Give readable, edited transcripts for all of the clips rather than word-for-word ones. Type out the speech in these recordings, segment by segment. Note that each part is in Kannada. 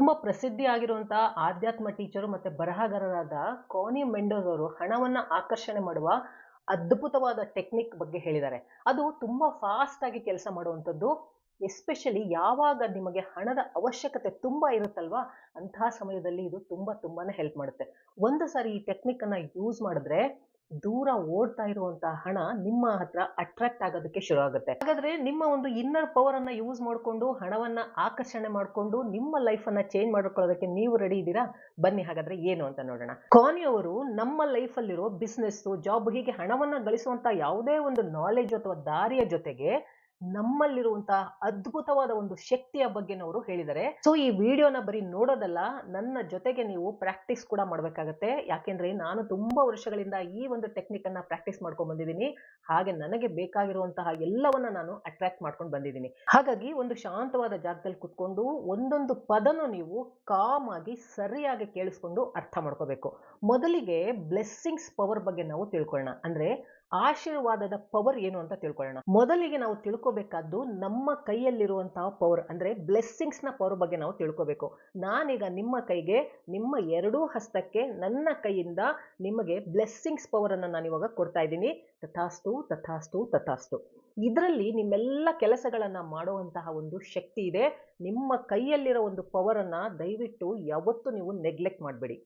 ತುಂಬಾ ಪ್ರಸಿದ್ಧಿಯಾಗಿರುವಂತಹ ಆಧ್ಯಾತ್ಮ ಟೀಚರು ಮತ್ತೆ ಬರಹಗಾರರಾದ ಕಾನಿ ಮೆಂಡೋಸ್ ಅವರು ಹಣವನ್ನ ಆಕರ್ಷಣೆ ಮಾಡುವ ಅದ್ಭುತವಾದ ಟೆಕ್ನಿಕ್ ಬಗ್ಗೆ ಹೇಳಿದ್ದಾರೆ. ಅದು ತುಂಬಾ ಫಾಸ್ಟ್ ಆಗಿ ಕೆಲಸ ಮಾಡುವಂಥದ್ದು. ಎಸ್ಪೆಷಲಿ ಯಾವಾಗ ನಿಮಗೆ ಹಣದ ಅವಶ್ಯಕತೆ ತುಂಬಾ ಇರುತ್ತಲ್ವಾ, ಅಂತಹ ಸಮಯದಲ್ಲಿ ಇದು ತುಂಬಾನೇ ಹೆಲ್ಪ್ ಮಾಡುತ್ತೆ. ಒಂದು ಸಾರಿ ಈ ಟೆಕ್ನಿಕ್ ಅನ್ನ ಯೂಸ್ ಮಾಡಿದ್ರೆ ದೂರ ಓಡ್ತಾ ಇರುವಂತಹ ಹಣ ನಿಮ್ಮ ಹತ್ರ ಅಟ್ರಾಕ್ಟ್ ಆಗೋದಕ್ಕೆ ಶುರು ಆಗುತ್ತೆ. ಹಾಗಾದ್ರೆ ನಿಮ್ಮ ಒಂದು ಇನ್ನರ್ ಪವರ್ ಅನ್ನ ಯೂಸ್ ಮಾಡ್ಕೊಂಡು ಹಣವನ್ನ ಆಕರ್ಷಣೆ ಮಾಡ್ಕೊಂಡು ನಿಮ್ಮ ಲೈಫ್ ಅನ್ನ ಚೇಂಜ್ ಮಾಡ್ಕೊಳ್ಳೋದಕ್ಕೆ ನೀವು ರೆಡಿ ಇದ್ದೀರಾ? ಬನ್ನಿ ಹಾಗಾದ್ರೆ ಏನು ಅಂತ ನೋಡೋಣ. ಕಾನಿ ಅವರು ನಮ್ಮ ಲೈಫ್ ಅಲ್ಲಿರೋ ಬಿಸ್ನೆಸ್, ಜಾಬ್, ಹೀಗೆ ಹಣವನ್ನ ಗಳಿಸುವಂತ ಯಾವುದೇ ಒಂದು ನಾಲೆಜ್ ಅಥವಾ ದಾರಿಯ ಜೊತೆಗೆ ನಮ್ಮಲ್ಲಿರುವಂತಹ ಅದ್ಭುತವಾದ ಒಂದು ಶಕ್ತಿಯ ಬಗ್ಗೆ ಅವರು ಹೇಳಿದ್ದಾರೆ. ಸೊ ಈ ವಿಡಿಯೋನ ಬರೀ ನೋಡೋದಲ್ಲ, ನನ್ನ ಜೊತೆಗೆ ನೀವು ಪ್ರಾಕ್ಟೀಸ್ ಕೂಡ ಮಾಡ್ಬೇಕಾಗತ್ತೆ. ಯಾಕೆಂದ್ರೆ ನಾನು ತುಂಬಾ ವರ್ಷಗಳಿಂದ ಈ ಒಂದು ಟೆಕ್ನಿಕ್ ಅನ್ನ ಪ್ರಾಕ್ಟೀಸ್ ಮಾಡ್ಕೊಂಡು ಬಂದಿದ್ದೀನಿ. ಹಾಗೆ ನನಗೆ ಬೇಕಾಗಿರುವಂತಹ ಎಲ್ಲವನ್ನ ನಾನು ಅಟ್ರಾಕ್ಟ್ ಮಾಡ್ಕೊಂಡು ಬಂದಿದ್ದೀನಿ. ಹಾಗಾಗಿ ಒಂದು ಶಾಂತವಾದ ಜಾಗದಲ್ಲಿ ಕುತ್ಕೊಂಡು ಒಂದೊಂದು ಪದನು ನೀವು ಕಾಮ್ ಆಗಿ ಸರಿಯಾಗಿ ಕೇಳಿಸ್ಕೊಂಡು ಅರ್ಥ ಮಾಡ್ಕೋಬೇಕು. ಮೊದಲಿಗೆ ಬ್ಲೆಸ್ಸಿಂಗ್ಸ್ ಪವರ್ ಬಗ್ಗೆ ನಾವು ತಿಳ್ಕೊಳ್ಳೋಣ. ಅಂದ್ರೆ ಆಶೀರ್ವಾದದ ಪವರ್ ಏನು ಅಂತ ತಿಳ್ಕೊಳ್ಳೋಣ. ಮೊದಲಿಗೆ ನಾವು ತಿಳ್ಕೋಬೇಕಾದ್ದು ನಮ್ಮ ಕೈಯಲ್ಲಿರುವಂತಹ ಪವರ್, ಅಂದ್ರೆ ಬ್ಲೆಸ್ಸಿಂಗ್ಸ್ ನ ಪವರ್ ಬಗ್ಗೆ ನಾವು ತಿಳ್ಕೋಬೇಕು. ನಾನೀಗ ನಿಮ್ಮ ಕೈಗೆ, ನಿಮ್ಮ ಎರಡೂ ಹಸ್ತಕ್ಕೆ ನನ್ನ ಕೈಯಿಂದ ನಿಮಗೆ ಬ್ಲೆಸ್ಸಿಂಗ್ಸ್ ಪವರ್ ಅನ್ನ ನಾನು ಇವಾಗ ಕೊಡ್ತಾ ಇದ್ದೀನಿ. ತಥಾಸ್ತು ತಥಾಸ್ತು ತಥಾಸ್ತು. ಇದರಲ್ಲಿ ನಿಮ್ಮೆಲ್ಲ ಕೆಲಸಗಳನ್ನ ಮಾಡುವಂತಹ ಒಂದು ಶಕ್ತಿ ಇದೆ. ನಿಮ್ಮ ಕೈಯಲ್ಲಿರೋ ಒಂದು ಪವರ್ ಅನ್ನ ದಯವಿಟ್ಟು ಯಾವತ್ತೂ ನೀವು ನೆಗ್ಲೆಕ್ಟ್ ಮಾಡಬೇಡಿ.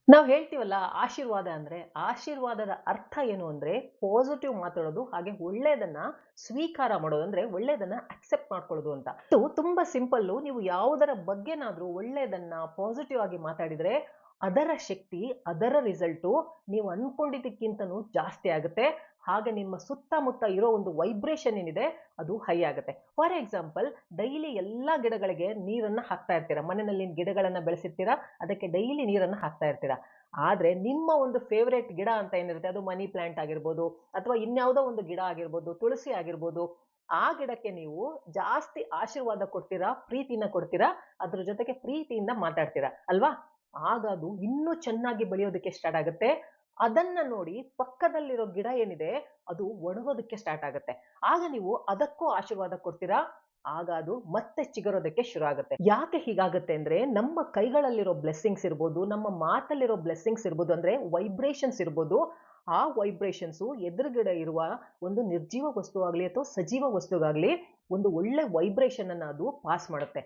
ನಾವು ಹೇಳ್ತೀವಲ್ಲ, ಆಶೀರ್ವಾದ ಅಂದ್ರೆ, ಆಶೀರ್ವಾದದ ಅರ್ಥ ಏನು ಅಂದ್ರೆ ಪಾಸಿಟಿವ್ ಮಾತಾಡೋದು, ಹಾಗೆ ಒಳ್ಳೇದನ್ನ ಸ್ವೀಕಾರ ಮಾಡೋದು, ಅಂದ್ರೆ ಒಳ್ಳೇದನ್ನ ಅಕ್ಸೆಪ್ಟ್ ಮಾಡ್ಕೊಳ್ಳೋದು ಅಂತ. ಇದು ತುಂಬಾ ಸಿಂಪಲ್. ನೀವು ಯಾವುದರ ಬಗ್ಗೆನಾದ್ರೂ ಒಳ್ಳೇದನ್ನ ಪಾಸಿಟಿವ್ ಆಗಿ ಮಾತಾಡಿದ್ರೆ ಅದರ ಶಕ್ತಿ, ಅದರ ರಿಸಲ್ಟು ನೀವು ಅನ್ಕೊಂಡಿದ್ದಕ್ಕಿಂತನೂ ಜಾಸ್ತಿ ಆಗುತ್ತೆ. ಹಾಗೆ ನಿಮ್ಮ ಸುತ್ತಮುತ್ತ ಇರೋ ಒಂದು ವೈಬ್ರೇಷನ್ ಏನಿದೆ ಅದು ಹೈ ಆಗುತ್ತೆ. ಫಾರ್ ಎಕ್ಸಾಂಪಲ್, ಡೈಲಿ ಎಲ್ಲಾ ಗಿಡಗಳಿಗೆ ನೀರನ್ನ ಹಾಕ್ತಾ ಇರ್ತೀರಾ. ಮನೆಯಲ್ಲಿ ಗಿಡಗಳನ್ನ ಬೆಳೆಸಿರ್ತೀರಾ, ಅದಕ್ಕೆ ಡೈಲಿ ನೀರನ್ನ ಹಾಕ್ತಾ ಇರ್ತೀರಾ. ಆದ್ರೆ ನಿಮ್ಮ ಒಂದು ಫೇವರೇಟ್ ಗಿಡ ಅಂತ ಏನಿರುತ್ತೆ, ಅದು ಮನಿ ಪ್ಲಾಂಟ್ ಆಗಿರ್ಬೋದು ಅಥವಾ ಇನ್ಯಾವುದೋ ಒಂದು ಗಿಡ ಆಗಿರ್ಬೋದು, ತುಳಸಿ ಆಗಿರ್ಬೋದು, ಆ ಗಿಡಕ್ಕೆ ನೀವು ಜಾಸ್ತಿ ಆಶೀರ್ವಾದ ಕೊಡ್ತೀರಾ, ಪ್ರೀತಿನ ಕೊಡ್ತೀರಾ, ಅದ್ರ ಜೊತೆಗೆ ಪ್ರೀತಿಯಿಂದ ಮಾತಾಡ್ತೀರಾ ಅಲ್ವಾ? ಆಗ ಅದು ಇನ್ನೂ ಚೆನ್ನಾಗಿ ಬೆಳೆಯೋದಕ್ಕೆ ಸ್ಟಾರ್ಟ್ ಆಗುತ್ತೆ. ಅದನ್ನ ನೋಡಿ ಪಕ್ಕದಲ್ಲಿರೋ ಗಿಡ ಏನಿದೆ ಅದು ಒಣಗೋದಕ್ಕೆ ಸ್ಟಾರ್ಟ್ ಆಗುತ್ತೆ. ಆಗ ನೀವು ಅದಕ್ಕೂ ಆಶೀರ್ವಾದ ಕೊಡ್ತೀರಾ, ಆಗ ಅದು ಮತ್ತೆ ಚಿಗುರೋದಕ್ಕೆ ಶುರು ಆಗುತ್ತೆ. ಯಾಕೆ ಹೀಗಾಗುತ್ತೆ ಅಂದ್ರೆ, ನಮ್ಮ ಕೈಗಳಲ್ಲಿರೋ ಬ್ಲೆಸ್ಸಿಂಗ್ಸ್ ಇರ್ಬೋದು, ನಮ್ಮ ಮಾತಲ್ಲಿರೋ ಬ್ಲೆಸ್ಸಿಂಗ್ಸ್ ಇರ್ಬೋದು, ಅಂದ್ರೆ ವೈಬ್ರೇಷನ್ಸ್ ಇರ್ಬೋದು, ಆ ವೈಬ್ರೇಷನ್ಸ್ ಎದುರುಗಡೆ ಇರುವ ಒಂದು ನಿರ್ಜೀವ ವಸ್ತು ಆಗ್ಲಿ ಅಥವಾ ಸಜೀವ ವಸ್ತುಗಾಗ್ಲಿ ಒಂದು ಒಳ್ಳೆ ವೈಬ್ರೇಷನ್ ಅನ್ನ ಅದು ಪಾಸ್ ಮಾಡುತ್ತೆ.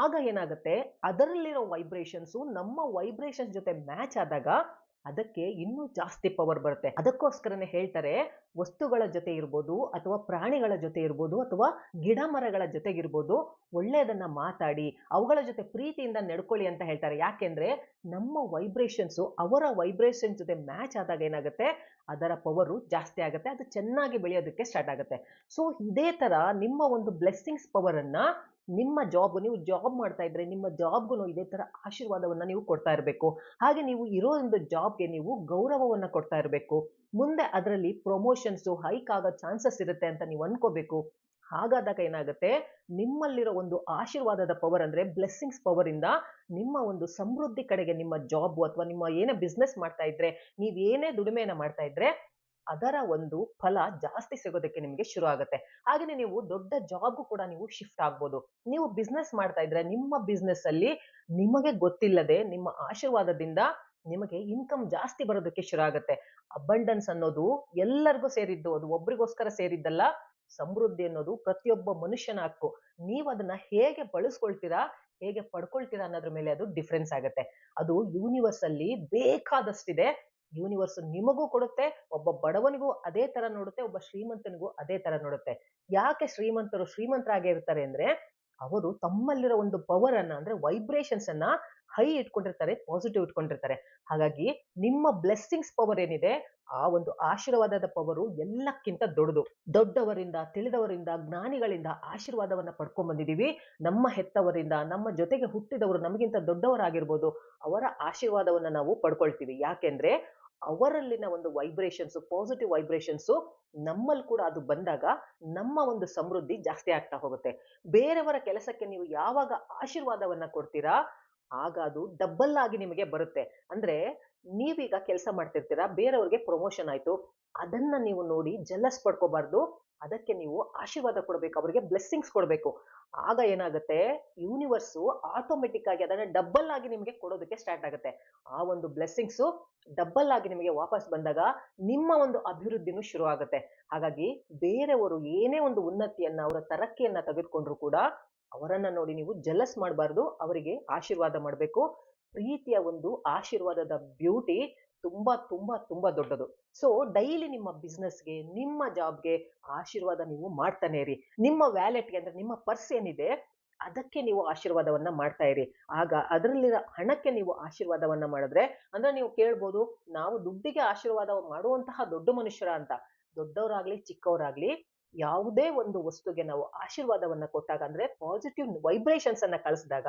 ಆಗ ಏನಾಗುತ್ತೆ, ಅದರಲ್ಲಿರೋ ವೈಬ್ರೇಷನ್ಸ್ ನಮ್ಮ ವೈಬ್ರೇಷನ್ ಜೊತೆ ಮ್ಯಾಚ್ ಆದಾಗ ಅದಕ್ಕೆ ಇನ್ನೂ ಜಾಸ್ತಿ ಪವರ್ ಬರುತ್ತೆ. ಅದಕ್ಕೋಸ್ಕರನೇ ಹೇಳ್ತಾರೆ, ವಸ್ತುಗಳ ಜೊತೆ ಇರ್ಬೋದು ಅಥವಾ ಪ್ರಾಣಿಗಳ ಜೊತೆ ಇರ್ಬೋದು ಅಥವಾ ಗಿಡ ಮರಗಳ ಜೊತೆಗಿರ್ಬೋದು, ಒಳ್ಳೆಯದನ್ನ ಮಾತಾಡಿ ಅವುಗಳ ಜೊತೆ ಪ್ರೀತಿಯಿಂದ ನಡ್ಕೊಳ್ಳಿ ಅಂತ ಹೇಳ್ತಾರೆ. ಯಾಕೆಂದ್ರೆ ನಮ್ಮ ವೈಬ್ರೇಷನ್ಸ್ ಅವರ ವೈಬ್ರೇಷನ್ ಜೊತೆ ಮ್ಯಾಚ್ ಆದಾಗ ಏನಾಗುತ್ತೆ, ಅದರ ಪವರು ಜಾಸ್ತಿ ಆಗುತ್ತೆ, ಅದು ಚೆನ್ನಾಗಿ ಬೆಳೆಯೋದಕ್ಕೆ ಸ್ಟಾರ್ಟ್ ಆಗುತ್ತೆ. ಸೊ ಇದೇ ತರ ನಿಮ್ಮ ಒಂದು ಬ್ಲೆಸ್ಸಿಂಗ್ಸ್ ಪವರ್ ಅನ್ನ ನಿಮ್ಮ ಜಾಬ್, ನೀವು ಜಾಬ್ ಮಾಡ್ತಾ ಇದ್ರೆ ನಿಮ್ಮ ಜಾಬ್ಗೂ ಇದೇ ತರ ಆಶೀರ್ವಾದವನ್ನ ನೀವು ಕೊಡ್ತಾ ಇರಬೇಕು. ಹಾಗೆ ನೀವು ಇರೋ ಒಂದು ಜಾಬ್ಗೆ ನೀವು ಗೌರವವನ್ನ ಕೊಡ್ತಾ ಇರಬೇಕು. ಮುಂದೆ ಅದರಲ್ಲಿ ಪ್ರಮೋಷನ್ಸ್ ಹೈಕ್ ಆಗೋ ಚಾನ್ಸಸ್ ಇರುತ್ತೆ ಅಂತ ನೀವು ಅನ್ಕೋಬೇಕು. ಹಾಗಾದಾಗ ಏನಾಗುತ್ತೆ, ನಿಮ್ಮಲ್ಲಿರೋ ಒಂದು ಆಶೀರ್ವಾದದ ಪವರ್ ಅಂದ್ರೆ ಬ್ಲೆಸ್ಸಿಂಗ್ಸ್ ಪವರ್ ಇಂದ ನಿಮ್ಮ ಒಂದು ಸಮೃದ್ಧಿ ಕಡೆಗೆ, ನಿಮ್ಮ ಜಾಬ್ ಅಥವಾ ನಿಮ್ಮ ಏನೇ ಬಿಸ್ನೆಸ್ ಮಾಡ್ತಾ ಇದ್ರೆ, ನೀವ್ ಏನೇ ದುಡಿಮೆಯನ್ನ ಮಾಡ್ತಾ ಇದ್ರೆ ಅದರ ಒಂದು ಫಲ ಜಾಸ್ತಿ ಸಿಗೋದಕ್ಕೆ ನಿಮಗೆ ಶುರು ಆಗುತ್ತೆ. ಹಾಗೆಯೇ ನೀವು ದೊಡ್ಡ ಜಾಬ್ಗೂ ಕೂಡ ನೀವು ಶಿಫ್ಟ್ ಆಗ್ಬೋದು. ನೀವು ಬಿಸ್ನೆಸ್ ಮಾಡ್ತಾ ಇದ್ರೆ ನಿಮ್ಮ ಬಿಸ್ನೆಸ್ ಅಲ್ಲಿ ನಿಮಗೆ ಗೊತ್ತಿಲ್ಲದೆ ನಿಮ್ಮ ಆಶೀರ್ವಾದದಿಂದ ನಿಮಗೆ ಇನ್ಕಮ್ ಜಾಸ್ತಿ ಬರೋದಕ್ಕೆ ಶುರು ಆಗುತ್ತೆ. ಅಬಂಡೆನ್ಸ್ ಅನ್ನೋದು ಎಲ್ಲರಿಗೂ ಸೇರಿದ್ದು, ಅದು ಒಬ್ರಿಗೋಸ್ಕರ ಸೇರಿದ್ದಲ್ಲ. ಸಮೃದ್ಧಿ ಅನ್ನೋದು ಪ್ರತಿಯೊಬ್ಬ ಮನುಷ್ಯನ ಹಕ್ಕು. ನೀವು ಅದನ್ನ ಹೇಗೆ ಬಳಸ್ಕೊಳ್ತೀರಾ, ಹೇಗೆ ಪಡ್ಕೊಳ್ತೀರಾ ಅನ್ನೋದ್ರ ಮೇಲೆ ಅದು ಡಿಫ್ರೆನ್ಸ್ ಆಗುತ್ತೆ. ಅದು ಯೂನಿವರ್ಸ್ ಅಲ್ಲಿ ಬೇಕಾದಷ್ಟಿದೆ. ಯೂನಿವರ್ಸ್ ನಿಮಗೂ ಕೊಡುತ್ತೆ, ಒಬ್ಬ ಬಡವನಿಗೂ ಅದೇ ತರ ನೋಡುತ್ತೆ, ಒಬ್ಬ ಶ್ರೀಮಂತನಿಗೂ ಅದೇ ತರ ನೋಡುತ್ತೆ. ಯಾಕೆ ಶ್ರೀಮಂತರು ಶ್ರೀಮಂತರಾಗೇ ಇರ್ತಾರೆ ಅಂದ್ರೆ, ಅವರು ತಮ್ಮಲ್ಲಿರೋ ಒಂದು ಪವರ್ ಅನ್ನ, ಅಂದ್ರೆ ವೈಬ್ರೇಷನ್ಸ್ ಅನ್ನ ಹೈ ಇಟ್ಕೊಂಡಿರ್ತಾರೆ, ಪಾಸಿಟಿವ್ ಇಟ್ಕೊಂಡಿರ್ತಾರೆ. ಹಾಗಾಗಿ ನಿಮ್ಮ ಬ್ಲೆಸ್ಸಿಂಗ್ಸ್ ಪವರ್ ಏನಿದೆ, ಆ ಒಂದು ಆಶೀರ್ವಾದದ ಪವರು ಎಲ್ಲಕ್ಕಿಂತ ದೊಡ್ಡದು. ದೊಡ್ಡವರಿಂದ, ತಿಳಿದವರಿಂದ, ಜ್ಞಾನಿಗಳಿಂದ ಆಶೀರ್ವಾದವನ್ನ ಪಡ್ಕೊಂಡ್ ಬಂದಿದೀವಿ. ನಮ್ಮ ಹೆತ್ತವರಿಂದ, ನಮ್ಮ ಜೊತೆಗೆ ಹುಟ್ಟಿದವರು, ನಮಗಿಂತ ದೊಡ್ಡವರಾಗಿರ್ಬೋದು, ಅವರ ಆಶೀರ್ವಾದವನ್ನ ನಾವು ಪಡ್ಕೊಳ್ತೀವಿ. ಯಾಕೆಂದ್ರೆ ಅವರಲ್ಲಿನ ಒಂದು ವೈಬ್ರೇಷನ್ಸ್, ಪಾಸಿಟಿವ್ ವೈಬ್ರೇಷನ್ಸ್ ನಮ್ಮಲ್ಲಿ ಕೂಡ ಅದು ಬಂದಾಗ ನಮ್ಮ ಒಂದು ಸಮೃದ್ಧಿ ಜಾಸ್ತಿ ಆಗ್ತಾ ಹೋಗುತ್ತೆ. ಬೇರೆಯವರ ಕೆಲಸಕ್ಕೆ ನೀವು ಯಾವಾಗ ಆಶೀರ್ವಾದವನ್ನ ಕೊಡ್ತೀರಾ, ಆಗ ಅದು ಡಬಲ್ ಆಗಿ ನಿಮಗೆ ಬರುತ್ತೆ. ಅಂದ್ರೆ ನೀವೀಗ ಕೆಲಸ ಮಾಡ್ತಿರ್ತೀರಾ, ಬೇರೆಯವ್ರಿಗೆ ಪ್ರಮೋಷನ್ ಆಯ್ತು, ಅದನ್ನ ನೀವು ನೋಡಿ ಜಲಸ್ ಪಡ್ಕೋಬಾರ್ದು. ಅದಕ್ಕೆ ನೀವು ಆಶೀರ್ವಾದ ಕೊಡ್ಬೇಕು, ಅವರಿಗೆ ಬ್ಲೆಸ್ಸಿಂಗ್ಸ್ ಕೊಡ್ಬೇಕು. ಆಗ ಏನಾಗುತ್ತೆ, ಯೂನಿವರ್ಸು ಆಟೋಮೆಟಿಕ್ ಆಗಿ ಅದನ್ನ ಡಬಲ್ ಆಗಿ ನಿಮಗೆ ಕೊಡೋದಕ್ಕೆ ಸ್ಟಾರ್ಟ್ ಆಗುತ್ತೆ. ಆ ಒಂದು ಬ್ಲೆಸ್ಸಿಂಗ್ಸು ಡಬಲ್ ಆಗಿ ನಿಮಗೆ ವಾಪಸ್ ಬಂದಾಗ ನಿಮ್ಮ ಒಂದು ಅಭಿವೃದ್ಧಿನೂ ಶುರು ಆಗುತ್ತೆ. ಹಾಗಾಗಿ ಬೇರೆಯವರು ಏನೇ ಒಂದು ಉನ್ನತಿಯನ್ನ, ಅವರ ತರಕ್ಕಿಯನ್ನ ತೆಗೆದುಕೊಂಡ್ರು ಕೂಡ ಅವರನ್ನ ನೋಡಿ ನೀವು ಜಲಸ್ ಮಾಡಬಾರ್ದು, ಅವರಿಗೆ ಆಶೀರ್ವಾದ ಮಾಡಬೇಕು. ಪ್ರೀತಿಯ ಒಂದು ಆಶೀರ್ವಾದದ ಬ್ಯೂಟಿ ತುಂಬಾ ತುಂಬಾ ತುಂಬಾ ದೊಡ್ಡದು. ಸೊ ಡೈಲಿ ನಿಮ್ಮ ಬಿಸ್ನೆಸ್ಗೆ, ನಿಮ್ಮ ಜಾಬ್ಗೆ ಆಶೀರ್ವಾದ ನೀವು ಮಾಡ್ತಾನೆ ಇರಿ. ನಿಮ್ಮ ವ್ಯಾಲೆಟ್ಗೆ ಅಂದ್ರೆ ನಿಮ್ಮ ಪರ್ಸ್ ಏನಿದೆ ಅದಕ್ಕೆ ನೀವು ಆಶೀರ್ವಾದವನ್ನ ಮಾಡ್ತಾ ಇರಿ. ಆಗ ಅದರಲ್ಲಿರೋ ಹಣಕ್ಕೆ ನೀವು ಆಶೀರ್ವಾದವನ್ನ ಮಾಡಿದ್ರೆ, ಅಂದ್ರೆ ನೀವು ಕೇಳ್ಬೋದು, ನಾವು ದುಡ್ಡಿಗೆ ಆಶೀರ್ವಾದ ಮಾಡುವಂತಹ ದೊಡ್ಡ ಮನುಷ್ಯರ ಅಂತ. ದೊಡ್ಡವರಾಗ್ಲಿ ಚಿಕ್ಕವರಾಗ್ಲಿ ಯಾವುದೇ ಒಂದು ವಸ್ತುಗೆ ನಾವು ಆಶೀರ್ವಾದವನ್ನ ಕೊಟ್ಟಾಗ, ಅಂದ್ರೆ ಪಾಸಿಟಿವ್ ವೈಬ್ರೇಷನ್ಸ್ ಅನ್ನ ಕಳಿಸಿದಾಗ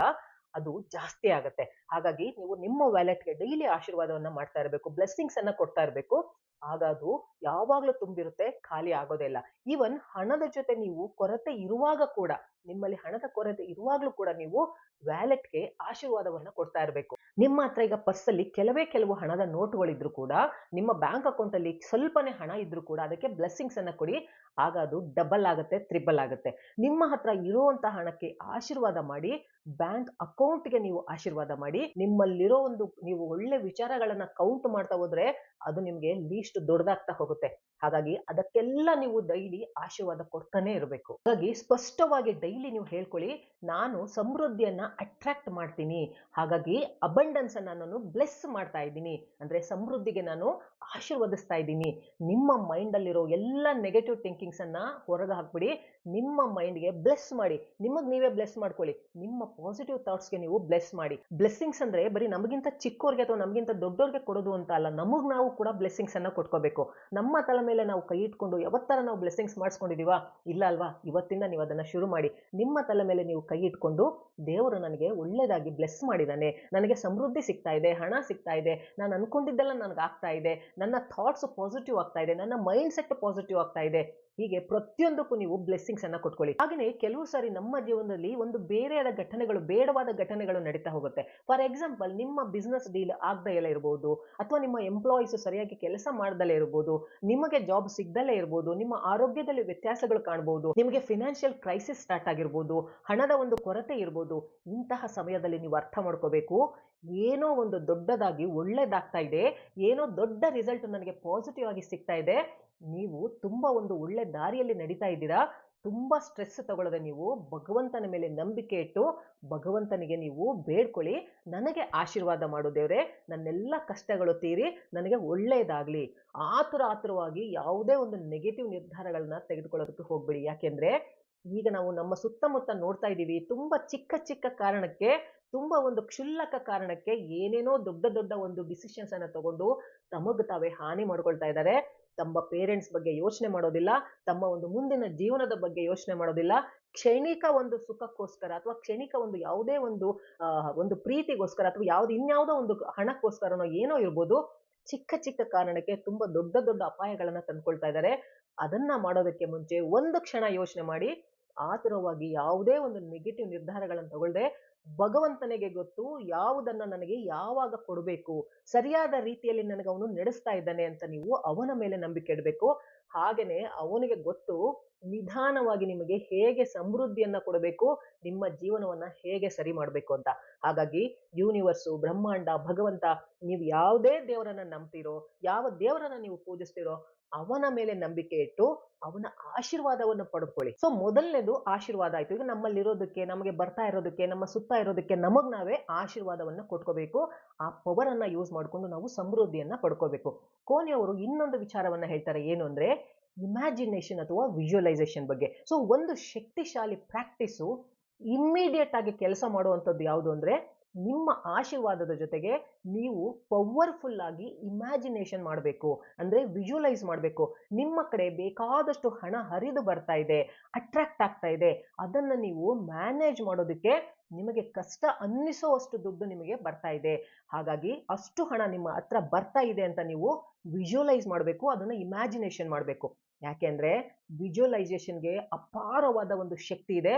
ಅದು ಜಾಸ್ತಿ ಆಗತ್ತೆ. ಹಾಗಾಗಿ ನೀವು ನಿಮ್ಮ ವ್ಯಾಲೆಟ್ಗೆ ಡೈಲಿ ಆಶೀರ್ವಾದವನ್ನ ಮಾಡ್ತಾ ಇರಬೇಕು, ಬ್ಲೆಸ್ಸಿಂಗ್ಸ್ ಅನ್ನ ಕೊಡ್ತಾ ಇರಬೇಕು. ಆಗ ಅದು ಯಾವಾಗ್ಲೂ ತುಂಬಿರುತ್ತೆ, ಖಾಲಿ ಆಗೋದೇ ಇಲ್ಲ. ಈವನ್ ಹಣದ ಜೊತೆ ನೀವು ಕೊರತೆ ಇರುವಾಗ ಕೂಡ, ನಿಮ್ಮಲ್ಲಿ ಹಣದ ಕೊರತೆ ಇರುವಾಗ್ಲೂ ಕೂಡ ನೀವು ವ್ಯಾಲೆಟ್ಗೆ ಆಶೀರ್ವಾದವನ್ನ ಕೊಡ್ತಾ ಇರಬೇಕು. ನಿಮ್ಮ ಹತ್ರ ಈಗ ಪರ್ಸಲ್ಲಿ ಕೆಲವು ಹಣದ ನೋಟುಗಳಿದ್ರು ಕೂಡ, ನಿಮ್ಮ ಬ್ಯಾಂಕ್ ಅಕೌಂಟ್ ಅಲ್ಲಿ ಸ್ವಲ್ಪನೇ ಹಣ ಇದ್ರು ಕೂಡ ಅದಕ್ಕೆ ಬ್ಲೆಸ್ಸಿಂಗ್ಸ್ ಅನ್ನ ಕೊಡಿ. ಆಗ ಅದು ಡಬಲ್ ಆಗುತ್ತೆ, ತ್ರಿಬಲ್ ಆಗುತ್ತೆ. ನಿಮ್ಮ ಹತ್ರ ಇರುವಂತ ಹಣಕ್ಕೆ ಆಶೀರ್ವಾದ ಮಾಡಿ, ಬ್ಯಾಂಕ್ ಅಕೌಂಟ್ಗೆ ನೀವು ಆಶೀರ್ವಾದ ಮಾಡಿ. ನಿಮ್ಮಲ್ಲಿರೋ ಒಂದು ನೀವು ಒಳ್ಳೆ ವಿಚಾರಗಳನ್ನ ಕೌಂಟ್ ಮಾಡ್ತಾ ಹೋದ್ರೆ ಅದು ನಿಮ್ಗೆ ಲೀಸ್ಟ್ ದೊಡ್ಡದಾಗ್ತಾ ಹೋಗುತ್ತೆ. ಹಾಗಾಗಿ ಅದಕ್ಕೆಲ್ಲ ನೀವು ಡೈಲಿ ಆಶೀರ್ವಾದ ಕೊಡ್ತಾನೆ ಇರಬೇಕು. ಹಾಗಾಗಿ ಸ್ಪಷ್ಟವಾಗಿ ಡೈಲಿ ನೀವು ಹೇಳ್ಕೊಳ್ಳಿ, ನಾನು ಸಮೃದ್ಧಿಯನ್ನ ಅಟ್ರಾಕ್ಟ್ ಮಾಡ್ತೀನಿ, ಹಾಗಾಗಿ ಅಬಂಡೆನ್ಸ್ ಅನ್ನ ನಾನು ಬ್ಲೆಸ್ ಮಾಡ್ತಾ ಇದ್ದೀನಿ, ಅಂದ್ರೆ ಸಮೃದ್ಧಿಗೆ ನಾನು ಆಶೀರ್ವದಿಸ್ತಾ ಇದ್ದೀನಿ. ನಿಮ್ಮ ಮೈಂಡ್ ಅಲ್ಲಿರೋ ಎಲ್ಲ ನೆಗೆಟಿವ್ ಥಿಂಕಿಂಗ್ಸ್ ಅನ್ನ ಹೊರಗೆ ಹಾಕ್ಬಿಡಿ. ನಿಮ್ಮ ಮೈಂಡ್ಗೆ ಬ್ಲೆಸ್ ಮಾಡಿ, ನಿಮಗ್ ನೀವೇ ಬ್ಲೆಸ್ ಮಾಡ್ಕೊಳ್ಳಿ. ನಿಮ್ಮ ಪಾಸಿಟಿವ್ ಥಾಟ್ಸ್ಗೆ ನೀವು ಬ್ಲೆಸ್ ಮಾಡಿ. ಬ್ಲೆಸ್ಸಿಂಗ್ಸ್ ಅಂದ್ರೆ ಬರೀ ನಮಗಿಂತ ಚಿಕ್ಕವ್ರಿಗೆ ಅಥವಾ ನಮಗಿಂತ ದೊಡ್ಡವ್ರಿಗೆ ಕೊಡೋದು ಅಂತ ಅಲ್ಲ, ನಮಗ್ ನಾವು ಕೂಡ ಬ್ಲೆಸ್ಸಿಂಗ್ಸ್ ಅನ್ನ ಕೊಟ್ಕೋಬೇಕು. ನಮ್ಮ ತಲೆ ಮೇಲೆ ನಾವು ಕೈ ಇಟ್ಕೊಂಡು ಯಾವತ್ತರ ನಾವು ಬ್ಲೆಸ್ಸಿಂಗ್ಸ್ ಮಾಡಿಸ್ಕೊಂಡಿದೀವಾ? ಇಲ್ಲ ಅಲ್ವಾ? ಇವತ್ತಿಂದ ನೀವು ಅದನ್ನ ಶುರು ಮಾಡಿ. ನಿಮ್ಮ ತಲೆ ಮೇಲೆ ನೀವು ಕೈ ಇಟ್ಕೊಂಡು, ದೇವರು ನನಗೆ ಒಳ್ಳೇದಾಗಿ ಬ್ಲೆಸ್ ಮಾಡಿದಾನೆ, ನನಗೆ ಸಮೃದ್ಧಿ ಸಿಗ್ತಾ ಇದೆ, ಹಣ ಸಿಗ್ತಾ ಇದೆ, ನಾನು ಅನ್ಕೊಂಡಿದ್ದೆಲ್ಲ ನನಗೆ ಆಗ್ತಾ ಇದೆ, ನನ್ನ ಥಾಟ್ಸ್ ಪಾಸಿಟಿವ್ ಆಗ್ತಾ ಇದೆ, ನನ್ನ ಮೈಂಡ್ ಸೆಟ್ ಪಾಸಿಟಿವ್ ಆಗ್ತಾ ಇದೆ. ಹೀಗೆ ಪ್ರತಿಯೊಂದಕ್ಕೂ ನೀವು ಬ್ಲೆಸ್ಸಿಂಗ್ಸ್ ಅನ್ನ ಕೊಟ್ಕೊಳ್ಳಿ. ಹಾಗೆಯೇ ಕೆಲವು ಸಾರಿ ನಮ್ಮ ಜೀವನದಲ್ಲಿ ಒಂದು ಬೇರೆಯಾದ ಘಟನೆಗಳು, ಬೇಡವಾದ ಘಟನೆಗಳು ನಡೀತಾ ಹೋಗುತ್ತೆ. ಫಾರ್ ಎಕ್ಸಾಂಪಲ್, ನಿಮ್ಮ ಬಿಸ್ನೆಸ್ ಡೀಲ್ ಆಗದೇ ಎಲ್ಲ ಇರಬಹುದು, ಅಥವಾ ನಿಮ್ಮ ಎಂಪ್ಲಾಯೀಸ್ ಸರಿಯಾಗಿ ಕೆಲಸ ಮಾಡದಲ್ಲೇ ಇರಬಹುದು, ನಿಮಗೆ ಜಾಬ್ ಸಿಗದಲ್ಲೇ ಇರಬಹುದು, ನಿಮ್ಮ ಆರೋಗ್ಯದಲ್ಲಿ ವ್ಯತ್ಯಾಸಗಳು ಕಾಣಬಹುದು, ನಿಮಗೆ ಫಿನಾನ್ಷಿಯಲ್ ಕ್ರೈಸಿಸ್ ಸ್ಟಾರ್ಟ್ ಆಗಿರ್ಬೋದು, ಹಣದ ಒಂದು ಕೊರತೆ ಇರ್ಬೋದು. ಇಂತಹ ಸಮಯದಲ್ಲಿ ನೀವು ಅರ್ಥ ಮಾಡ್ಕೋಬೇಕು, ಏನೋ ಒಂದು ದೊಡ್ಡದಾಗಿ ಒಳ್ಳೇದಾಗ್ತಾ ಇದೆ, ಏನೋ ದೊಡ್ಡ ರಿಸಲ್ಟ್ ನನಗೆ ಪಾಸಿಟಿವ್ ಆಗಿ ಸಿಗ್ತಾ ಇದೆ. ನೀವು ತುಂಬಾ ಒಂದು ಒಳ್ಳೆ ದಾರಿಯಲ್ಲಿ ನಡೀತಾ ಇದ್ದೀರಾ. ತುಂಬಾ ಸ್ಟ್ರೆಸ್ ತಗೊಳ್ಳದೆ ನೀವು ಭಗವಂತನ ಮೇಲೆ ನಂಬಿಕೆ ಇಟ್ಟು ಭಗವಂತನಿಗೆ ನೀವು ಬೇಡ್ಕೊಳ್ಳಿ, ನನಗೆ ಆಶೀರ್ವಾದ ಮಾಡು ದೇವ್ರೆ, ನನ್ನೆಲ್ಲ ಕಷ್ಟಗಳು ತೀರಿ ನನಗೆ ಒಳ್ಳೇದಾಗ್ಲಿ. ಆತುರವಾಗಿ ಯಾವುದೇ ಒಂದು ನೆಗೆಟಿವ್ ನಿರ್ಧಾರಗಳನ್ನ ತೆಗೆದುಕೊಳ್ಳೋದಕ್ಕೆ ಹೋಗ್ಬೇಡಿ. ಯಾಕೆಂದ್ರೆ ಈಗ ನಾವು ನಮ್ಮ ಸುತ್ತಮುತ್ತ ನೋಡ್ತಾ ಇದ್ದೀವಿ, ತುಂಬಾ ಚಿಕ್ಕ ಚಿಕ್ಕ ಕಾರಣಕ್ಕೆ, ತುಂಬಾ ಒಂದು ಕ್ಷುಲ್ಲಕ ಕಾರಣಕ್ಕೆ ಏನೇನೋ ದೊಡ್ಡ ಒಂದು ಡಿಸಿಷನ್ಸ್ ಅನ್ನ ತಗೊಂಡು ತಮಗ್ ತಾವೇ ಹಾನಿ ಮಾಡ್ಕೊಳ್ತಾ ಇದ್ದಾರೆ. ತಮ್ಮ ಪೇರೆಂಟ್ಸ್ ಬಗ್ಗೆ ಯೋಚನೆ ಮಾಡೋದಿಲ್ಲ, ತಮ್ಮ ಒಂದು ಮುಂದಿನ ಜೀವನದ ಬಗ್ಗೆ ಯೋಚನೆ ಮಾಡೋದಿಲ್ಲ. ಕ್ಷಣಿಕ ಒಂದು ಸುಖಕ್ಕೋಸ್ಕರ ಅಥವಾ ಕ್ಷಣಿಕ ಒಂದು ಯಾವುದೇ ಒಂದು ಪ್ರೀತಿಗೋಸ್ಕರ ಅಥವಾ ಇನ್ಯಾವುದೋ ಒಂದು ಹಣಕ್ಕೋಸ್ಕರನೋ ಏನೋ ಇರ್ಬೋದು, ಚಿಕ್ಕ ಕಾರಣಕ್ಕೆ ತುಂಬಾ ದೊಡ್ಡ ಅಪಾಯಗಳನ್ನ ತಂದ್ಕೊಳ್ತಾ ಇದ್ದಾರೆ. ಅದನ್ನ ಮಾಡೋದಕ್ಕೆ ಮುಂಚೆ ಒಂದು ಕ್ಷಣ ಯೋಚನೆ ಮಾಡಿ, ಆತುರವಾಗಿ ಯಾವುದೇ ಒಂದು ನೆಗೆಟಿವ್ ನಿರ್ಧಾರಗಳನ್ನು ತಗೊಳ್ದೆ, ಭಗವಂತನಿಗೆ ಗೊತ್ತು ಯಾವುದನ್ನ ನನಗೆ ಯಾವಾಗ ಕೊಡಬೇಕು, ಸರಿಯಾದ ರೀತಿಯಲ್ಲಿ ನನಗೆ ಅವನು ನಡೆಸ್ತಾ ಇದ್ದಾನೆ ಅಂತ ನೀವು ಅವನ ಮೇಲೆ ನಂಬಿಕೆ ಇಡಬೇಕು. ಹಾಗೇನೆ ಅವನಿಗೆ ಗೊತ್ತು ನಿಧಾನವಾಗಿ ನಿಮಗೆ ಹೇಗೆ ಸಮೃದ್ಧಿಯನ್ನ ಕೊಡಬೇಕು, ನಿಮ್ಮ ಜೀವನವನ್ನ ಹೇಗೆ ಸರಿ ಮಾಡ್ಬೇಕು ಅಂತ. ಹಾಗಾಗಿ ಯೂನಿವರ್ಸು, ಬ್ರಹ್ಮಾಂಡ, ಭಗವಂತ, ನೀವು ಯಾವುದೇ ದೇವರನ್ನ ನಂಬ್ತಿರೋ, ಯಾವ ದೇವರನ್ನ ನೀವು ಪೂಜಿಸ್ತಿರೋ ಅವನ ಮೇಲೆ ನಂಬಿಕೆ ಇಟ್ಟು ಅವನ ಆಶೀರ್ವಾದವನ್ನು ಪಡ್ಕೊಳ್ಳಿ. ಸೊ ಮೊದಲನೇದು ಆಶೀರ್ವಾದ ಆಯ್ತು. ಈಗ ನಮ್ಮಲ್ಲಿರೋದಕ್ಕೆ, ನಮಗೆ ಬರ್ತಾ ಇರೋದಕ್ಕೆ, ನಮ್ಮ ಸುತ್ತ ಇರೋದಕ್ಕೆ ನಮಗ್ ನಾವೇ ಆಶೀರ್ವಾದವನ್ನ ಕೊಟ್ಕೋಬೇಕು. ಆ ಪವರ್ ಅನ್ನ ಯೂಸ್ ಮಾಡ್ಕೊಂಡು ನಾವು ಸಮೃದ್ಧಿಯನ್ನ ಪಡ್ಕೋಬೇಕು. ಕೋನಿಯವರು ಇನ್ನೊಂದು ವಿಚಾರವನ್ನ ಹೇಳ್ತಾರೆ, ಏನು ಅಂದ್ರೆ ಇಮ್ಯಾಜಿನೇಷನ್ ಅಥವಾ ವಿಜುವಲೈಸೇಷನ್ ಬಗ್ಗೆ. ಸೊ ಒಂದು ಶಕ್ತಿಶಾಲಿ ಪ್ರಾಕ್ಟೀಸು ಇಮ್ಮಿಡಿಯೇಟ್ ಆಗಿ ಕೆಲಸ ಮಾಡುವಂಥದ್ದು ಯಾವುದು ಅಂದ್ರೆ, ನಿಮ್ಮ ಆಶೀರ್ವಾದದ ಜೊತೆಗೆ ನೀವು ಪವರ್ಫುಲ್ ಆಗಿ ಇಮ್ಯಾಜಿನೇಷನ್ ಮಾಡಬೇಕು, ಅಂದ್ರೆ ವಿಜುವಲೈಸ್ ಮಾಡಬೇಕು. ನಿಮ್ಮ ಕಡೆ ಬೇಕಾದಷ್ಟು ಹಣ ಹರಿದು ಬರ್ತಾ ಇದೆ, ಅಟ್ರಾಕ್ಟ್ ಆಗ್ತಾ ಇದೆ, ಅದನ್ನ ನೀವು ಮ್ಯಾನೇಜ್ ಮಾಡೋದಕ್ಕೆ ನಿಮಗೆ ಕಷ್ಟ ಅನ್ನಿಸೋವಷ್ಟು ದುಡ್ಡು ನಿಮಗೆ ಬರ್ತಾ ಇದೆ. ಹಾಗಾಗಿ ಅಷ್ಟು ಹಣ ನಿಮ್ಮ ಹತ್ರ ಬರ್ತಾ ಇದೆ ಅಂತ ನೀವು ವಿಜುವಲೈಸ್ ಮಾಡಬೇಕು, ಅದನ್ನ ಇಮ್ಯಾಜಿನೇಷನ್ ಮಾಡಬೇಕು. ಯಾಕೆಂದ್ರೆ ವಿಜುವಲೈಸೇಷನ್ಗೆ ಅಪಾರವಾದ ಒಂದು ಶಕ್ತಿ ಇದೆ.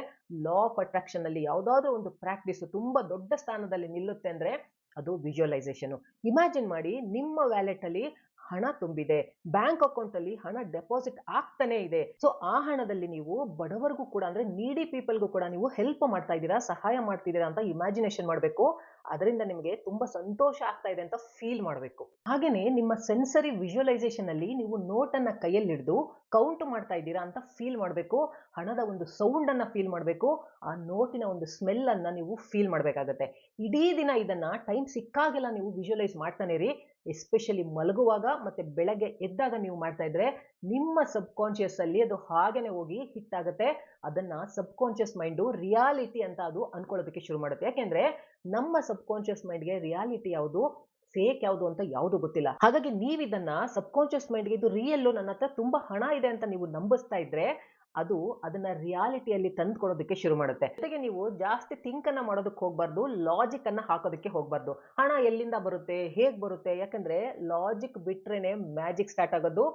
ಲಾ ಆಫ್ ಅಟ್ರಾಕ್ಷನ್ ಅಲ್ಲಿ ಯಾವ್ದಾದ್ರು ಒಂದು ಪ್ರಾಕ್ಟೀಸ್ ತುಂಬಾ ದೊಡ್ಡ ಸ್ಥಾನದಲ್ಲಿ ನಿಲ್ಲುತ್ತೆ ಅಂದ್ರೆ ಅದು ವಿಜುವಲೈಸೇಷನ್. ಇಮ್ಯಾಜಿನ್ ಮಾಡಿ, ನಿಮ್ಮ ವ್ಯಾಲೆಟ್ ಅಲ್ಲಿ ಹಣ ತುಂಬಿದೆ, ಬ್ಯಾಂಕ್ ಅಕೌಂಟ್ ಅಲ್ಲಿ ಹಣ ಡೆಪಾಸಿಟ್ ಆಗ್ತಾನೆ ಇದೆ. ಸೊ ಆ ಹಣದಲ್ಲಿ ನೀವು ಬಡವರಿಗೂ ಕೂಡ ಅಂದ್ರೆ ನೀಡಿ ಪೀಪಲ್ಗೂ ಕೂಡ ನೀವು ಹೆಲ್ಪ್ ಮಾಡ್ತಾ ಇದ್ದೀರಾ, ಸಹಾಯ ಮಾಡ್ತಿದ್ದೀರಾ ಅಂತ ಇಮ್ಯಾಜಿನೇಷನ್ ಮಾಡಬೇಕು. ಅದರಿಂದ ನಿಮಗೆ ತುಂಬಾ ಸಂತೋಷ ಆಗ್ತಾ ಇದೆ ಅಂತ ಫೀಲ್ ಮಾಡಬೇಕು. ಹಾಗೇನೆ ನಿಮ್ಮ ಸೆನ್ಸರಿ ವಿಜುವಲೈಸೇಷನ್ ಅಲ್ಲಿ ನೀವು ನೋಟ್ ಅನ್ನ ಕೈಯಲ್ಲಿ ಹಿಡಿದು ಕೌಂಟ್ ಮಾಡ್ತಾ ಇದ್ದೀರಾ ಅಂತ ಫೀಲ್ ಮಾಡಬೇಕು. ಹಣದ ಒಂದು ಸೌಂಡ್ ಅನ್ನ ಫೀಲ್ ಮಾಡಬೇಕು. ಆ ನೋಟಿನ ಒಂದು ಸ್ಮೆಲ್ ಅನ್ನ ನೀವು ಫೀಲ್ ಮಾಡಬೇಕಾಗತ್ತೆ. ಇಡೀ ದಿನ ಇದನ್ನ ಟೈಮ್ ಸಿಕ್ಕಾಗೆಲ್ಲ ನೀವು ವಿಜುವಲೈಸ್ ಮಾಡ್ತಾನೆ ಇರಿ. ಎಸ್ಪೆಷಲಿ ಮಲಗುವಾಗ ಮತ್ತೆ ಬೆಳಗ್ಗೆ ಎದ್ದಾಗ ನೀವು ಮಾಡ್ತಾ ಇದ್ರೆ ನಿಮ್ಮ ಸಬ್ ಕಾನ್ಶಿಯಸ್ ಅಲ್ಲಿ ಅದು ಹಾಗೇನೆ ಹೋಗಿ ಹಿಟ್ ಆಗುತ್ತೆ. ಅದನ್ನ ಸಬ್ ಕಾನ್ಶಿಯಸ್ ಮೈಂಡ್ ರಿಯಾಲಿಟಿ ಅಂತ ಅದು ಅನ್ಕೊಳ್ಳೋದಕ್ಕೆ ಶುರು ಮಾಡುತ್ತೆ. ಯಾಕೆಂದ್ರೆ ನಮ್ಮ ಸಬ್ ಕಾನ್ಶಿಯಸ್ ಮೈಂಡ್ಗೆ ರಿಯಾಲಿಟಿ ಯಾವುದು, ಫೇಕ್ ಯಾವುದು ಅಂತ ಯಾವುದು ಗೊತ್ತಿಲ್ಲ. ಹಾಗಾಗಿ ನೀವು ಇದನ್ನ ಸಬ್ ಕಾನ್ಶಿಯಸ್ ಮೈಂಡ್ಗೆ ಇದು ರಿಯಲ್, ನನ್ನ ಹತ್ರ ತುಂಬಾ ಹಣ ಇದೆ ಅಂತ ನೀವು ನಂಬಿಸ್ತಾ ಇದ್ರೆ ಅದು ಅದನ್ನ ರಿಯಾಲಿಟಿಯಲ್ಲಿ ತಂದ್ಕೊಡೋದಕ್ಕೆ ಶುರು ಮಾಡುತ್ತೆ. ಜೊತೆಗೆ ನೀವು ಜಾಸ್ತಿ ಥಿಂಕ್ ಅನ್ನ ಮಾಡೋದಕ್ಕೆ ಹೋಗ್ಬಾರ್ದು, ಲಾಜಿಕ್ ಅನ್ನ ಹಾಕೋದಕ್ಕೆ ಹೋಗ್ಬಾರ್ದು. ಹಣ ಎಲ್ಲಿಂದ ಬರುತ್ತೆ, ಹೇಗ್ ಬರುತ್ತೆ, ಯಾಕಂದ್ರೆ ಲಾಜಿಕ್ ಬಿಟ್ರೇನೆ ಮ್ಯಾಜಿಕ್ ಸ್ಟಾರ್ಟ್ ಆಗೋದು,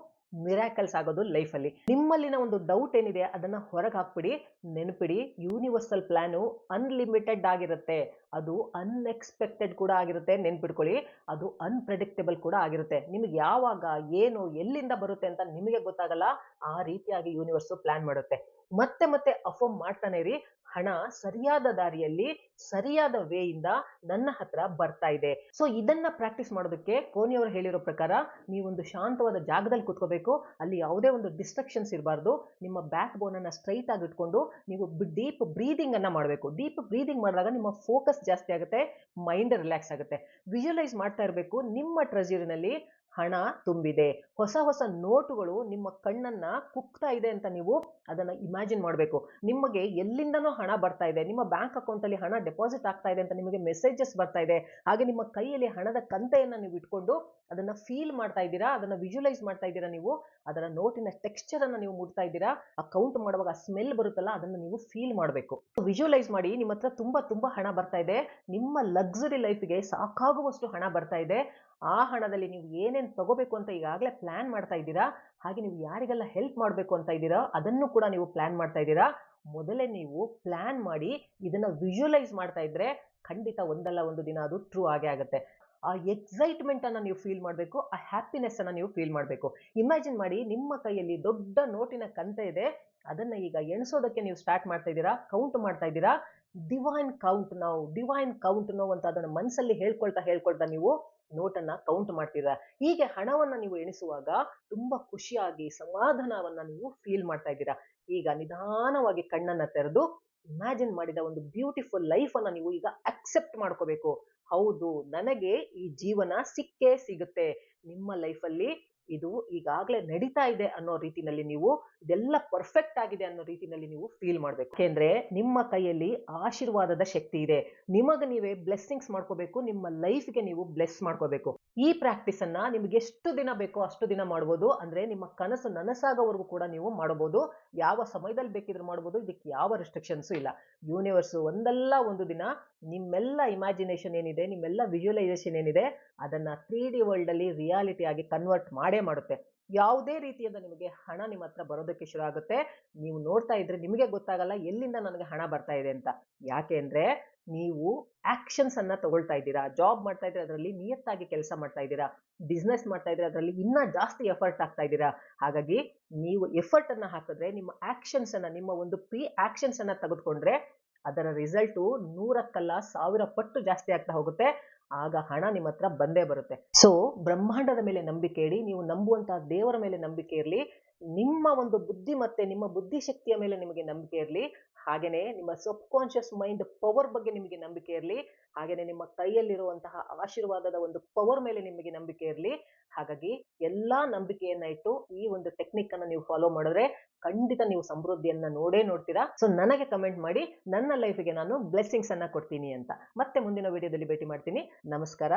ಮಿರಾಕಲ್ಸ್ ಆಗೋದು ಲೈಫ್ ಅಲ್ಲಿ. ನಿಮ್ಮಲ್ಲಿನ ಒಂದು ಡೌಟ್ ಏನಿದೆ ಅದನ್ನ ಹೊರಗೆ ಹಾಕ್ಬಿಡಿ. ನೆನಪಿಡಿ, ಯೂನಿವರ್ಸಲ್ ಪ್ಲಾನು ಅನ್ಲಿಮಿಟೆಡ್ ಆಗಿರುತ್ತೆ, ಅದು ಅನ್ಎಕ್ಸ್ಪೆಕ್ಟೆಡ್ ಕೂಡ ಆಗಿರುತ್ತೆ. ನೆನ್ಪಿಡ್ಕೊಳ್ಳಿ, ಅದು ಅನ್ಪ್ರೆಡಿಕ್ಟೇಬಲ್ ಕೂಡ ಆಗಿರುತ್ತೆ. ನಿಮ್ಗೆ ಯಾವಾಗ ಏನು ಎಲ್ಲಿಂದ ಬರುತ್ತೆ ಅಂತ ನಿಮಗೆ ಗೊತ್ತಾಗಲ್ಲ. ಆ ರೀತಿಯಾಗಿ ಯೂನಿವರ್ಸ್ ಪ್ಲಾನ್ ಮಾಡುತ್ತೆ. ಮತ್ತೆ ಮತ್ತೆ ಅಫರ್ಮ್ ಮಾಡ್ತಾನೆ ಇರಿ, ಹಣ ಸರಿಯಾದ ದಾರಿಯಲ್ಲಿ ಸರಿಯಾದ ವೇ ಇಂದ ನನ್ನ ಹತ್ರ ಬರ್ತಾ ಇದೆ. ಸೊ ಇದನ್ನ ಪ್ರಾಕ್ಟೀಸ್ ಮಾಡೋದಕ್ಕೆ ಕೋನಿಯವರು ಹೇಳಿರೋ ಪ್ರಕಾರ ನೀವೊಂದು ಶಾಂತವಾದ ಜಾಗದಲ್ಲಿ ಕುತ್ಕೋಬೇಕು. ಅಲ್ಲಿ ಯಾವುದೇ ಒಂದು ಡಿಸ್ಟ್ರಕ್ಷನ್ಸ್ ಇರಬಾರ್ದು. ನಿಮ್ಮ ಬ್ಯಾಕ್ ಬೋನ್ ಅನ್ನ ಸ್ಟ್ರೈಟ್ ಆಗಿ ಇಟ್ಕೊಂಡು ನೀವು ಡೀಪ್ ಬ್ರೀದಿಂಗ್ ಅನ್ನ ಮಾಡಬೇಕು. ಡೀಪ್ ಬ್ರೀದಿಂಗ್ ಮಾಡಿದಾಗ ನಿಮ್ಮ ಫೋಕಸ್ ಜಾಸ್ತಿ ಆಗುತ್ತೆ, ಮೈಂಡ್ ರಿಲ್ಯಾಕ್ಸ್ ಆಗುತ್ತೆ. ವಿಜುವಲೈಸ್ ಮಾಡ್ತಾ ಇರಬೇಕು, ನಿಮ್ಮ ಟ್ರೆಜರಿನಲ್ಲಿ ಹಣ ತುಂಬಿದೆ. ಹೊಸ ಹೊಸ ನೋಟುಗಳು ನಿಮ್ಮ ಕಣ್ಣನ್ನ ಕುಕ್ತಾ ಇದೆ ಅಂತ ನೀವು ಅದನ್ನ ಇಮ್ಯಾಜಿನ್ ಮಾಡಬೇಕು. ನಿಮಗೆ ಎಲ್ಲಿಂದನೋ ಹಣ ಬರ್ತಾ ಇದೆ, ನಿಮ್ಮ ಬ್ಯಾಂಕ್ ಅಕೌಂಟ್ ಅಲ್ಲಿ ಹಣ ಡೆಪಾಸಿಟ್ ಆಗ್ತಾ ಇದೆ ಅಂತ ನಿಮಗೆ ಮೆಸೇಜಸ್ ಬರ್ತಾ ಇದೆ. ಹಾಗೆ ನಿಮ್ಮ ಕೈಯಲ್ಲಿ ಹಣದ ಕಂತೆಯನ್ನ ನೀವು ಇಟ್ಕೊಂಡು ಅದನ್ನ ಫೀಲ್ ಮಾಡ್ತಾ ಇದ್ದೀರಾ, ಅದನ್ನ ವಿಜುವಲೈಸ್ ಮಾಡ್ತಾ ಇದ್ದೀರಾ. ನೀವು ಅದರ ನೋಟಿನ ಟೆಕ್ಸ್ಚರ್ ಅನ್ನ ನೀವು ಮುಟ್ತಾ ಇದ್ದೀರಾ. ಆ ಕೌಂಟ್ ಮಾಡುವಾಗ ಸ್ಮೆಲ್ ಬರುತ್ತಲ್ಲ, ಅದನ್ನ ನೀವು ಫೀಲ್ ಮಾಡಬೇಕು. ವಿಜುವಲೈಸ್ ಮಾಡಿ, ನಿಮ್ಮ ಹತ್ರ ತುಂಬಾ ತುಂಬಾ ಹಣ ಬರ್ತಾ ಇದೆ, ನಿಮ್ಮ ಲಕ್ಸುರಿ ಲೈಫ್ಗೆ ಸಾಕಾಗುವಷ್ಟು ಹಣ ಬರ್ತಾ ಇದೆ. ಆ ಹಣದಲ್ಲಿ ನೀವು ಏನೇನು ತಗೋಬೇಕು ಅಂತ ಈಗಾಗಲೇ ಪ್ಲಾನ್ ಮಾಡ್ತಾ ಇದ್ದೀರಾ. ಹಾಗೆ ನೀವು ಯಾರಿಗೆಲ್ಲ ಹೆಲ್ಪ್ ಮಾಡಬೇಕು ಅಂತ ಇದ್ದೀರಾ ಅದನ್ನು ಕೂಡ ನೀವು ಪ್ಲಾನ್ ಮಾಡ್ತಾ ಇದ್ದೀರಾ. ಮೊದಲೇ ನೀವು ಪ್ಲಾನ್ ಮಾಡಿ ಇದನ್ನ ವಿಜುವಲೈಸ್ ಮಾಡ್ತಾ ಇದ್ರೆ ಖಂಡಿತ ಒಂದಲ್ಲ ಒಂದು ದಿನ ಅದು ಟ್ರೂ ಆಗೇ ಆಗುತ್ತೆ. ಆ ಎಕ್ಸೈಟ್ಮೆಂಟ್ ಅನ್ನ ನೀವು ಫೀಲ್ ಮಾಡಬೇಕು, ಆ ಹ್ಯಾಪಿನೆಸ್ ಅನ್ನ ನೀವು ಫೀಲ್ ಮಾಡಬೇಕು. ಇಮ್ಯಾಜಿನ್ ಮಾಡಿ, ನಿಮ್ಮ ಕೈಯಲ್ಲಿ ದೊಡ್ಡ ನೋಟಿನ ಕಂತೆ ಇದೆ, ಅದನ್ನ ಈಗ ಎಣಿಸೋದಕ್ಕೆ ನೀವು ಸ್ಟಾರ್ಟ್ ಮಾಡ್ತಾ ಇದ್ದೀರಾ, ಕೌಂಟ್ ಮಾಡ್ತಾ ಇದ್ದೀರಾ. ಡಿವೈನ್ ಕೌಂಟ್ ನಾವು, ಡಿವೈನ್ ಕೌಂಟ್ ನಾವು ಅಂತ ಅದನ್ನ ಮನಸ್ಸಲ್ಲಿ ಹೇಳ್ಕೊಳ್ತಾ ನೀವು ನೋಟನ್ನ ಕೌಂಟ್ ಮಾಡ್ತೀರಾ. ಹೀಗೆ ಹಣವನ್ನ ನೀವು ಎಣಿಸುವಾಗ ತುಂಬಾ ಖುಷಿಯಾಗಿ ಸಮಾಧಾನವನ್ನ ನೀವು ಫೀಲ್ ಮಾಡ್ತಾ ಇದ್ದೀರಾ. ಈಗ ನಿಧಾನವಾಗಿ ಕಣ್ಣನ್ನ ತೆರೆದು ಇಮ್ಯಾಜಿನ್ ಮಾಡಿದ ಒಂದು ಬ್ಯೂಟಿಫುಲ್ ಲೈಫ್ ಅನ್ನ ನೀವು ಈಗ ಅಕ್ಸೆಪ್ಟ್ ಮಾಡ್ಕೋಬೇಕು. ಹೌದು, ನನಗೆ ಈ ಜೀವನ ಸಿಕ್ಕೇ ಸಿಗುತ್ತೆ. ನಿಮ್ಮ ಲೈಫಲ್ಲಿ ಇದು ಈಗಾಗಲೇ ನಡೀತಾ ಇದೆ ಅನ್ನೋ ರೀತಿನಲ್ಲಿ ನೀವು, ಇದೆಲ್ಲ ಪರ್ಫೆಕ್ಟ್ ಆಗಿದೆ ಅನ್ನೋ ರೀತಿನಲ್ಲಿ ನೀವು ಫೀಲ್ ಮಾಡಬೇಕು. ಯಾಕೆಂದ್ರೆ ನಿಮ್ಮ ಕೈಯಲ್ಲಿ ಆಶೀರ್ವಾದದ ಶಕ್ತಿ ಇದೆ. ನಿಮಗೆ ನೀವೇ ಬ್ಲೆಸ್ಸಿಂಗ್ಸ್ ಮಾಡ್ಕೋಬೇಕು, ನಿಮ್ಮ ಲೈಫ್ಗೆ ನೀವು ಬ್ಲೆಸ್ ಮಾಡ್ಕೋಬೇಕು. ಈ ಪ್ರಾಕ್ಟೀಸ್ ಅನ್ನ ನಿಮ್ಗೆ ಎಷ್ಟು ದಿನ ಬೇಕೋ ಅಷ್ಟು ದಿನ ಮಾಡ್ಬೋದು. ಅಂದ್ರೆ ನಿಮ್ಮ ಕನಸು ನನಸಾಗೋವರೆಗೂ ಕೂಡ ನೀವು ಮಾಡಬಹುದು. ಯಾವ ಸಮಯದಲ್ಲಿ ಬೇಕಿದ್ರು ಮಾಡ್ಬೋದು, ಇದಕ್ಕೆ ಯಾವ ರೆಸ್ಟ್ರಿಕ್ಷನ್ಸ್ ಇಲ್ಲ. ಯೂನಿವರ್ಸ್ ಒಂದಲ್ಲ ಒಂದು ದಿನ ನಿಮ್ಮೆಲ್ಲ ಇಮ್ಯಾಜಿನೇಷನ್ ಏನಿದೆ, ನಿಮ್ಮೆಲ್ಲ ವಿಜುವಲೈಸೇಷನ್ ಏನಿದೆ, ಅದನ್ನ 3D ವರ್ಲ್ಡ್ ಅಲ್ಲಿ ರಿಯಾಲಿಟಿ ಆಗಿ ಕನ್ವರ್ಟ್ ಮಾಡೇ ಮಾಡುತ್ತೆ. ಯಾವುದೇ ರೀತಿಯಿಂದ ನಿಮಗೆ ಹಣ ನಿಮ್ಮ ಹತ್ರ ಬರೋದಕ್ಕೆ ಶುರು ಆಗುತ್ತೆ. ನೀವು ನೋಡ್ತಾ ಇದ್ರೆ ನಿಮಗೆ ಗೊತ್ತಾಗಲ್ಲ ಎಲ್ಲಿಂದ ನನಗೆ ಹಣ ಬರ್ತಾ ಇದೆ ಅಂತ. ಯಾಕೆ ಅಂದ್ರೆ ನೀವು ಆಕ್ಷನ್ಸ್ ಅನ್ನ ತಗೊಳ್ತಾ ಇದ್ದೀರಾ. ಜಾಬ್ ಮಾಡ್ತಾ ಇದ್ರೆ ಅದರಲ್ಲಿ ನಿಯತ್ತಾಗಿ ಕೆಲಸ ಮಾಡ್ತಾ ಇದ್ದೀರಾ. ಬಿಸ್ನೆಸ್ ಮಾಡ್ತಾ ಇದ್ರೆ ಅದರಲ್ಲಿ ಇನ್ನ ಜಾಸ್ತಿ ಎಫರ್ಟ್ ಆಗ್ತಾ ಇದ್ದೀರಾ. ಹಾಗಾಗಿ ನೀವು ಎಫರ್ಟ್ ಅನ್ನ ಹಾಕಿದ್ರೆ, ನಿಮ್ಮ ಆಕ್ಷನ್ಸ್ ಅನ್ನ, ನಿಮ್ಮ ಒಂದು ಪ್ರೀ ಆಕ್ಷನ್ಸ್ ಅನ್ನ ತೆಗೆದುಕೊಂಡ್ರೆ ಅದರ ರಿಸಲ್ಟು 100ಕ್ಕಲ್ಲ 1000 ಪಟ್ಟು ಜಾಸ್ತಿ ಆಗ್ತಾ ಹೋಗುತ್ತೆ. ಆಗ ಹಣ ನಿಮ್ಮ ಹತ್ರ ಬಂದೇ ಬರುತ್ತೆ. ಸೊ ಬ್ರಹ್ಮಾಂಡದ ಮೇಲೆ ನಂಬಿಕೆ ಇಡಿ, ನೀವು ನಂಬುವಂತಹ ದೇವರ ಮೇಲೆ ನಂಬಿಕೆ ಇರಲಿ, ನಿಮ್ಮ ಒಂದು ಬುದ್ಧಿ ಮತ್ತೆ ನಿಮ್ಮ ಬುದ್ಧಿಶಕ್ತಿಯ ಮೇಲೆ ನಿಮಗೆ ನಂಬಿಕೆ ಇರಲಿ. ಹಾಗೇನೆ ನಿಮ್ಮ ಸಬ್ ಕಾನ್ಶಿಯಸ್ ಮೈಂಡ್ ಪವರ್ ಬಗ್ಗೆ ನಿಮಗೆ ನಂಬಿಕೆ ಇರಲಿ. ಹಾಗೇನೆ ನಿಮ್ಮ ಕೈಯಲ್ಲಿರುವಂತಹ ಆಶೀರ್ವಾದದ ಒಂದು ಪವರ್ ಮೇಲೆ ನಿಮಗೆ ನಂಬಿಕೆ ಇರಲಿ. ಹಾಗಾಗಿ ಎಲ್ಲಾ ನಂಬಿಕೆಯನ್ನ ಇಟ್ಟು ಈ ಒಂದು ಟೆಕ್ನಿಕ್ ಅನ್ನ ನೀವು ಫಾಲೋ ಮಾಡಿದ್ರೆ ಖಂಡಿತ ನೀವು ಸಮೃದ್ಧಿಯನ್ನ ನೋಡೇ ನೋಡ್ತೀರಾ. ಸೊ ನನಗೆ ಕಮೆಂಟ್ ಮಾಡಿ, ನನ್ನ ಲೈಫ್ಗೆ ನಾನು ಬ್ಲೆಸ್ಸಿಂಗ್ಸ್ ಅನ್ನ ಕೊಡ್ತೀನಿ ಅಂತ. ಮತ್ತೆ ಮುಂದಿನ ವಿಡಿಯೋದಲ್ಲಿ ಭೇಟಿ ಮಾಡ್ತೀನಿ. ನಮಸ್ಕಾರ.